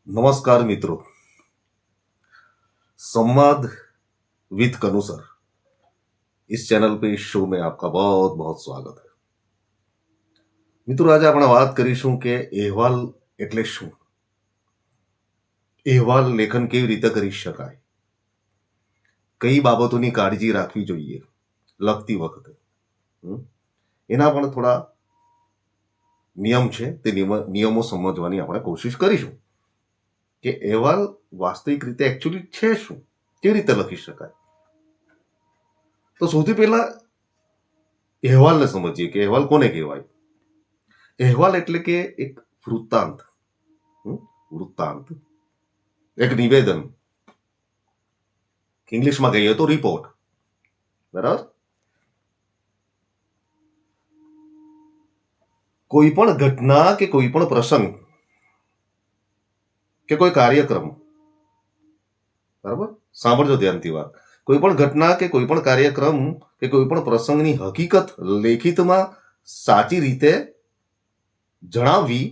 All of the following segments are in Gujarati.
नमस्कार मित्रों, संवाद विद कनु सर इस चैनल पे इस शो में आपका बहुत बहुत स्वागत है। મિત્રો, આજે આપણે વાત કરીશું કે અહેવાલ એટલે શું, અહેવાલ લેખન કેવી રીતે કરી શકાય, કઈ બાબતોની કાળજી રાખવી જોઈએ લખતી વખતે, એના પણ થોડા નિયમ છે, તે નિયમો સમજવાની આપણે કોશિશ કરીશું કે અહેવાલ વાસ્તવિક રીતે એકચ્યુઅલી છે શું, કેવી રીતે લખી શકાય. તો સૌથી પહેલા અહેવાલને સમજીએ કે અહેવાલ કોને કહેવાય. અહેવાલ એટલે કે એક વૃત્તાંત, એક નિવેદન, ઇંગ્લિશમાં કહીએ તો રિપોર્ટ, બરાબર. કોઈ પણ ઘટના કે કોઈ પણ પ્રસંગ કે કોઈ કાર્યક્રમ, બરાબર, સાંભળજો ધ્યાનથી વાત, કોઈ પણ ઘટના કે કોઈ પણ કાર્યક્રમ કે કોઈ પણ પ્રસંગની હકીકત લેખિતમાં સાચી રીતે જણાવવી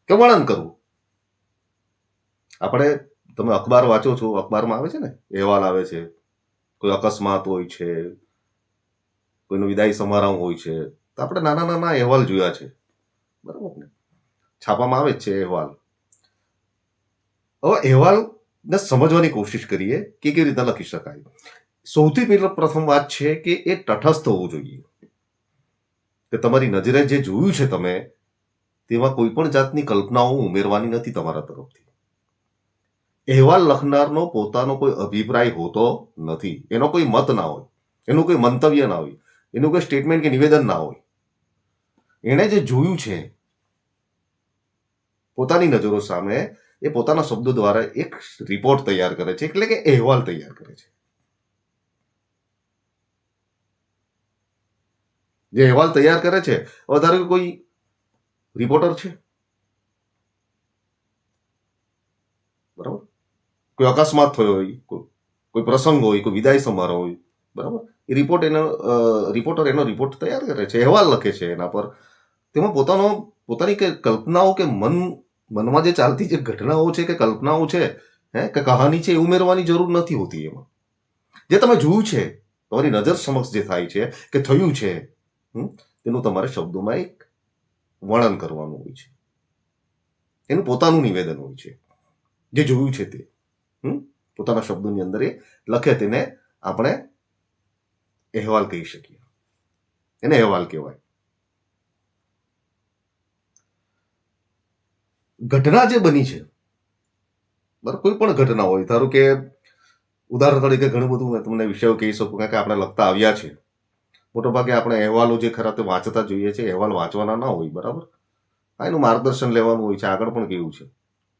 કે વર્ણન કરવું. આપણે તમે અખબાર વાંચો છો, અખબારમાં આવે છે ને અહેવાલ આવે છે, કોઈ અકસ્માત હોય છે, કોઈનો વિદાય સમારંભ હોય છે, તો આપણે નાના નાના અહેવાલ જોયા છે, બરાબર ને, છાપામાં આવે જ છે અહેવાલ. હવે અહેવાલને સમજવાની કોશિશ કરીએ કે કેવી રીતે લખી શકાય. સૌથી પહેલા પ્રથમ વાત છે કે એ તટસ્થ હોવું જોઈએ, કે તમારી નજરે જે જોયું છે તમે તેમાં કોઈ પણ જાતની કલ્પનાઓ ઉમેરવાની નથી તમારા તરફથી. અહેવાલ લખનારનો પોતાનો કોઈ અભિપ્રાય હોતો નથી, એનો કોઈ મત ના હોય, એનું કોઈ મંતવ્ય ના હોય, એનું કોઈ સ્ટેટમેન્ટ કે નિવેદન ના હોય. એણે જે જોયું છે પોતાની નજરો સામે, એ પોતાના શબ્દો દ્વારા એક રિપોર્ટ તૈયાર કરે છે, એટલે કે અહેવાલ તૈયાર કરે છે. જે અહેવાલ તૈયાર કરે છે, ધારો કે કોઈ રિપોર્ટર છે, બરાબર, કોઈ અકસ્માત થયો હોય, કોઈ પ્રસંગ હોય, કોઈ વિદાય સમારોહ હોય, બરાબર, એ રિપોર્ટર એનો રિપોર્ટ તૈયાર કરે છે, અહેવાલ લખે છે એના પર. તેમાં પોતાની કે કલ્પનાઓ કે મનમાં જે ચાલતી જે ઘટનાઓ છે કે કલ્પનાઓ છે, કે કહાની છે, એ ઉમેરવાની જરૂર નથી હોતી. એમાં જે તમે જોયું છે, તમારી નજર સમક્ષ જે થાય છે કે થયું છે, તેનું તમારે શબ્દોમાં એક વર્ણન કરવાનું હોય છે, એનું પોતાનું નિવેદન હોય છે. જે જોયું છે તે પોતાના શબ્દોની અંદર એ લખે, તેને આપણે અહેવાલ કહી શકીએ, એને અહેવાલ કહેવાય. ઘટના જે બની છે, બરાબર, કોઈ પણ ઘટના હોય, ધારો કે ઉદાહરણ તરીકે ઘણું બધું મેં તમને વિષયો કહી શકું, કારણ કે આપણે લખતા આવ્યા છે. મોટાભાગે આપણે અહેવાલો જે ખરા તે વાંચતા જોઈએ છે, અહેવાલ વાંચવાના ના હોય, બરાબર. એનું માર્ગદર્શન લેવાનું હોય છે. આગળ પણ કેવું છે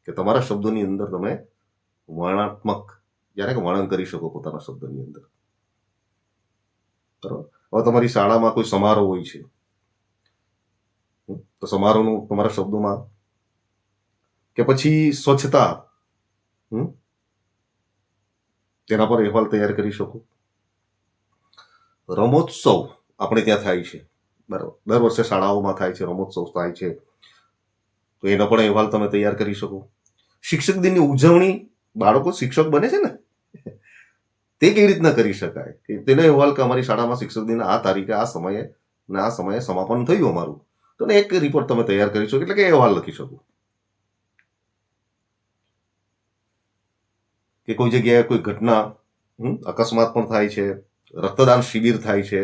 કે તમારા શબ્દોની અંદર તમે વર્ણનાત્મક જ્યારે વર્ણન કરી શકો પોતાના શબ્દની અંદર, બરાબર. હવે તમારી શાળામાં કોઈ સમારોહ હોય છે, તો સમારોહનું તમારા શબ્દોમાં, કે પછી સ્વચ્છતા, તેના પર અહેવાલ તૈયાર કરી શકો. રમોત્સવ આપણે ત્યાં થાય છે, બરાબર, દર વર્ષે શાળાઓમાં થાય છે, રમોત્સવ થાય છે, તો એનો પણ અહેવાલ તમે તૈયાર કરી શકો. શિક્ષક દિનની ઉજવણી, બાળકો શિક્ષક બને છે ને, તે કેવી રીતના કરી શકાય, તેનો અહેવાલ કે અમારી શાળામાં શિક્ષક દિન આ તારીખે આ સમયે સમાપન થયું અમારું, તો એક રિપોર્ટ તમે તૈયાર કરી શકો, એટલે કે અહેવાલ લખી શકો. કે કોઈ જગ્યાએ કોઈ ઘટના, અકસ્માત પણ થાય છે, રક્તદાન શિબિર થાય છે,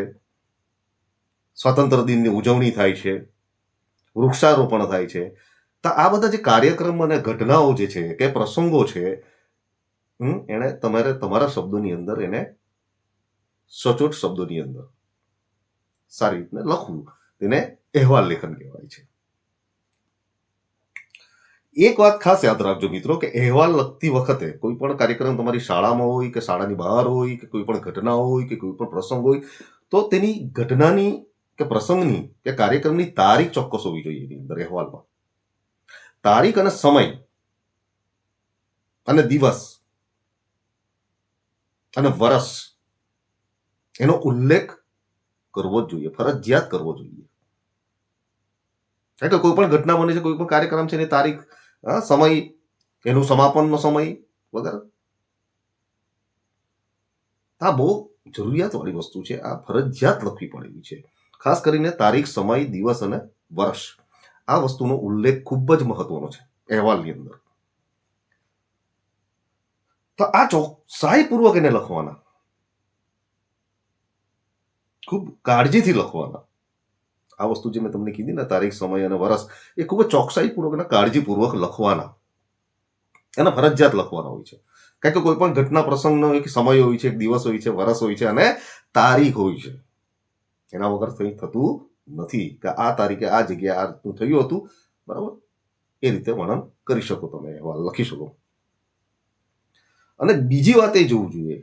સ્વાતંત્ર્ય દિનની ઉજવણી થાય છે, વૃક્ષારોપણ થાય છે. તો આ બધા જે કાર્યક્રમ અને ઘટનાઓ જે છે કે પ્રસંગો છે, એને તમારે તમારા શબ્દોની અંદર એને સચોટ શબ્દોની અંદર સારી રીતના લખવું, તેને અહેવાલ લેખન કહેવાય છે. એક વાત ખાસ યાદ રાખજો મિત્રો, કે અહેવાલ લખતી વખતે કોઈ પણ કાર્યક્રમ તમારી શાળામાં હોય કે શાળાની બહાર હોય કે કોઈ પણ ઘટના હોય કે કોઈ પણ પ્રસંગ હોય, તો તેની ઘટનાની કે પ્રસંગની કે કાર્યક્રમની તારીખ ચોક્કસ હોવી જોઈએ એની અંદર અહેવાલમાં. તારીખ અને સમય અને દિવસ અને વર્ષ, એનો ઉલ્લેખ કરવો જ જોઈએ, ફરજિયાત કરવો જોઈએ. કારણ કે કોઈ પણ ઘટના બને છે, કોઈ પણ કાર્યક્રમ છે, એની તારીખ, સમય, એનું સમાપનનો સમય વગેરે. આ બહુ જરૂરિયાતવાળી વસ્તુ છે. આ ફરજિયાત લખવી પડેલી છે. ખાસ કરીને તારીખ, સમય, દિવસ અને વર્ષ. આ વસ્તુનો ઉલ્લેખ ખૂબ જ મહત્વનો છે અહેવાલની અંદર. તો આ ચોકસાઈપૂર્વક એને લખવાના, ખૂબ કાળજીથી લખવાના. આ વસ્તુ જે મેં તમને કીધી ને, તારીખ, સમય અને વર્ષ, એ ખૂબ જ ચોકસાઈપૂર્વક અને કાળજીપૂર્વક લખવાના. એને ફરજિયાત લખવાના હોય છે. કારણ કે કોઈ પણ ઘટના પ્રસંગનો એક સમય હોય છે, એક દિવસ હોય છે, વર્ષ હોય છે અને તારીખ હોય છે. એના વગર કંઈ થતું નથી કે આ તારીખે આ જગ્યાએ આ રીતનું થયું હતું. બરાબર? એ રીતે વર્ણન કરી શકો, તમે અહેવાલ લખી શકો. અને બીજી વાત એ જોવું જોઈએ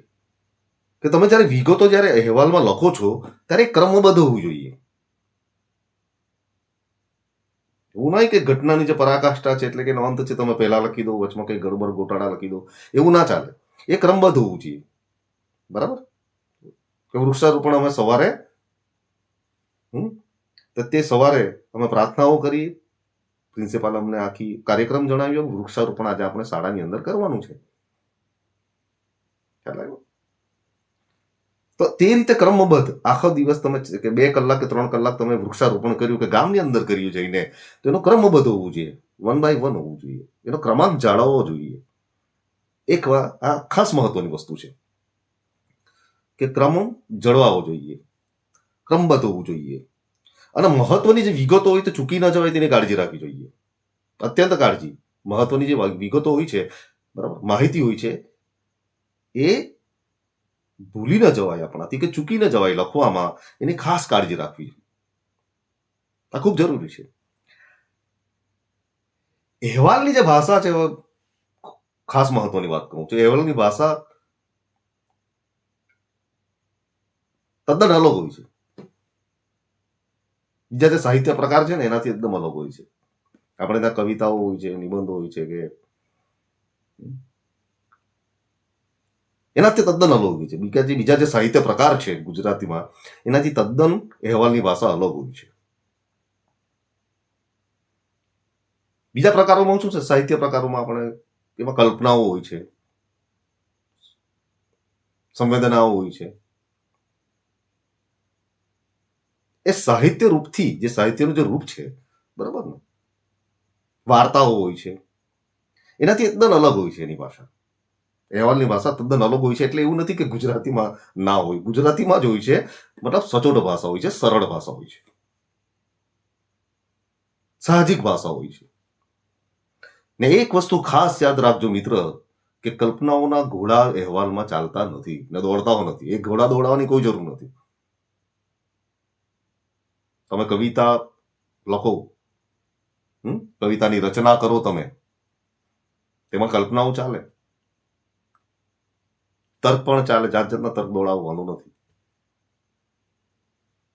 કે તમે જ્યારે વિગતો જ્યારે અહેવાલમાં લખો છો ત્યારે ક્રમબદ્ધ હોવું જોઈએ. એવું નહીં કે ઘટનાની જે પરાકાષ્ઠા છે, એટલે કે નોંધ છે, તમે પહેલા લખી દો, વચમાં કંઈ ગડબડ ગોટાળા લખી દો, એવું ના ચાલે. એ ક્રમબદ્ધ હોવું જોઈએ. બરાબર? કે વૃક્ષારોપણ અમે સવારે, તો તે સવારે અમે પ્રાર્થનાઓ કરી, પ્રિન્સિપાલ અમને આખી કાર્યક્રમ જણાવ્યો, વૃક્ષારોપણ આજે આપણે શાળાની અંદર કરવાનું છે. ખ્યાલ આવ્યો? તો તે રીતે ક્રમબદ્ધ આખો દિવસ તમે કે 2 કલાક કે 3 કલાક તમે વૃક્ષારોપણ કર્યું કે ગામની અંદર કર્યું જઈને, તો એનો ક્રમબદ્ધ હોવું જોઈએ, 1 by 1 હોવું જોઈએ, એનો ક્રમાંક જાળવવો જોઈએ. એક આ ખાસ મહત્વની વસ્તુ છે કે ક્રમ જળવાવો જોઈએ, ક્રમબદ્ધ હોવું જોઈએ. અને મહત્વની જે વિગતો હોય તો ચૂકી ન જવાય તેની કાળજી રાખવી જોઈએ. અત્યંત કાળજી. મહત્વની જે વિગતો હોય છે, બરાબર, માહિતી હોય છે, એ ભૂલી ન જવાય આપણાથી, કે ચૂકી ન જવાય લખવામાં, એની ખાસ કાળજી રાખવી. આ ખૂબ જરૂરી છે. અહેવાલની જે ભાષા છે, ખાસ મહત્વની વાત કહું છું, અહેવાલની ભાષા તદ્દન અલગ હોય છે. બીજા જે સાહિત્ય પ્રકાર છે ને એનાથી એકદમ અલગ હોય છે. આપણે ત્યાં કવિતાઓ હોય છે, નિબંધો હોય છે, કે એનાથી તદ્દન અલગ હોય છે. બીજા જે સાહિત્ય પ્રકાર છે ગુજરાતીમાં, એનાથી તદ્દન અહેવાલની ભાષા અલગ હોય છે. બીજા પ્રકારોમાં શું છે, સાહિત્ય પ્રકારોમાં આપણે એમાં કલ્પનાઓ હોય છે, સંવેદનાઓ હોય છે. એ સાહિત્ય રૂપથી, જે સાહિત્યનું જે રૂપ છે, બરાબર ને, વાર્તાઓ હોય છે, એનાથી એકદમ અલગ હોય છે એની ભાષા. અહેવાલની ભાષા તદ્દન અલગ હોય છે. એટલે એવું નથી કે ગુજરાતીમાં ના હોય, ગુજરાતીમાં જ હોય છે. મતલબ સચોટ ભાષા હોય છે, સરળ ભાષા હોય છે, સાહજિક ભાષા હોય છે. ને એક વસ્તુ ખાસ યાદ રાખજો મિત્ર, કે કલ્પનાઓના ઘોડા અહેવાલમાં ચાલતા નથી ને દોડતા નથી. એ ઘોડા દોડાવવાની કોઈ જરૂર નથી. તમે કવિતા લખો, કવિતાની રચના કરો, તમે તેમાં કલ્પનાઓ ચાલે, તર્ક પણ ચાલે, જાત જાતના તર્ક દોડાવવાનું નથી.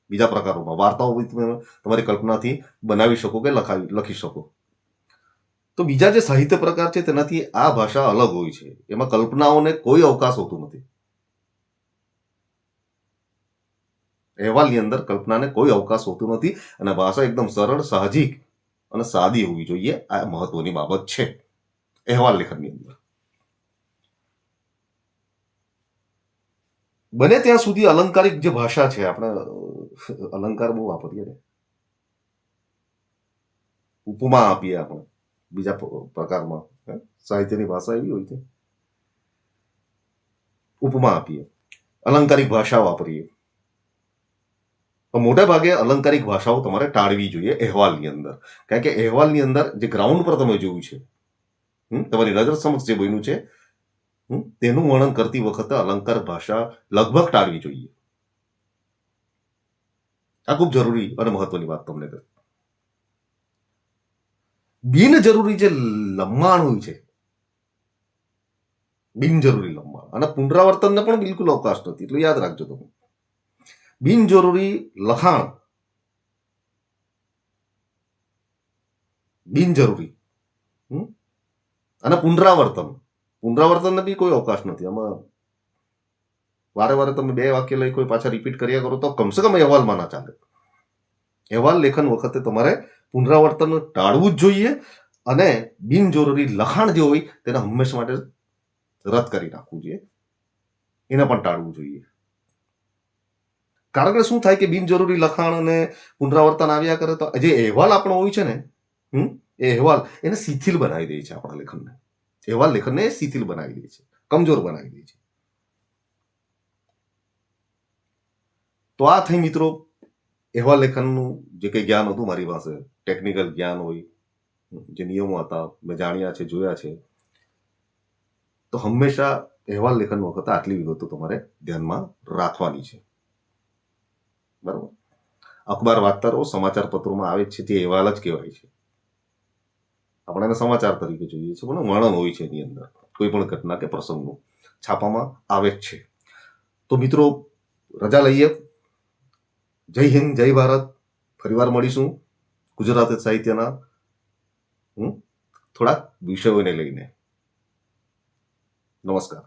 બીજા પ્રકારોમાં વાર્તાઓ તમે તમારી કલ્પનાથી બનાવી શકો કે લખી શકો. તો બીજા જે સાહિત્ય પ્રકાર છે તેનાથી આ ભાષા અલગ હોય છે. એમાં કલ્પનાઓને કોઈ અવકાશ હોતું નથી. અહેવાલની અંદર કલ્પનાને કોઈ અવકાશ હોતું નથી, અને ભાષા એકદમ સરળ, સાહજિક અને સાદી હોવી જોઈએ. આ મહત્વની બાબત છે અહેવાલ લેખનની અંદર. બને ત્યાં સુધી અલંકારિક જે ભાષા છે, આપણે અલંકાર બહુ વાપરીએ ને, ઉપમા આપીએ આપણે બીજા પ્રકારમાં, સાહિત્યની ભાષા એવી હોય છે, ઉપમા આપીએ, અલંકારિક ભાષા વાપરીએ. તો મોટા ભાગે અલંકારિક ભાષાઓ તમારે ટાળવી જોઈએ અહેવાલની અંદર. કારણ કે અહેવાલની અંદર જે ગ્રાઉન્ડ પર તમે જોયું છે, તમારી નજર સમક્ષ જે બન્યું છે, તેનું વર્ણન કરતી વખતે અલંકાર ભાષા લગભગ ટાળવી જોઈએ. આ ખૂબ જરૂરી અને મહત્વની વાત તમને કહી. બિનજરૂરી જે લંબાણ હોય છે, બિનજરૂરી લંબાણ અને પુનરાવર્તનને પણ બિલકુલ અવકાશ નથી. એટલું યાદ રાખજો તમે. બિનજરૂરી લખાણ, બિનજરૂરી, અને પુનરાવર્તનને બી કોઈ અવકાશ નથી આમાં. વારે વારે તમે 2 વાક્ય લઈ કોઈ પાછા રિપીટ કર્યા કરો તો કમસે કમ અહેવાલમાં ના ચાલે. અહેવાલ લેખન વખતે તમારે પુનરાવર્તન ટાળવું જ જોઈએ અને બિનજરૂરી લખાણ જે હોય તેને હંમેશા માટે રદ કરી નાખવું જોઈએ. એને પણ ટાળવું જોઈએ. કારણ કે શું થાય કે બિનજરૂરી લખાણ અને પુનરાવર્તન આવ્યા કરે તો જે અહેવાલ આપણો હોય છે ને, એ અહેવાલ એને શિથિલ બનાવી દે છે આપણા લેખનને. અહેવાલ લેખનને શિથિલ બનાવી દે છે, કમજોર બનાવી દે છે. તો આ થઈ મિત્રો અહેવાલ લેખનનું જે કંઈ જ્ઞાન હતું મારી પાસે, ટેકનિકલ જ્ઞાન હોય, જે નિયમો હતા મેં જાણ્યા છે, જોયા છે. તો હંમેશા અહેવાલ લેખન વખતે આટલી વિગતો તમારે ધ્યાનમાં રાખવાની છે. બરાબર. અખબાર વાંચતા રહો, સમાચાર પત્રોમાં આવે છે તે અહેવાલ જ કહેવાય છે. આપણે એને સમાચાર તરીકે જોઈએ છીએ, પણ વર્ણન હોય છે એની અંદર કોઈ પણ ઘટના કે પ્રસંગનું છાપામાં આવે જ છે. તો મિત્રો રજા લઈએ. જય હિન્દ, જય ભારત. ફરીવાર મળીશું ગુજરાતી સાહિત્યના થોડાક વિષયોને લઈને. નમસ્કાર.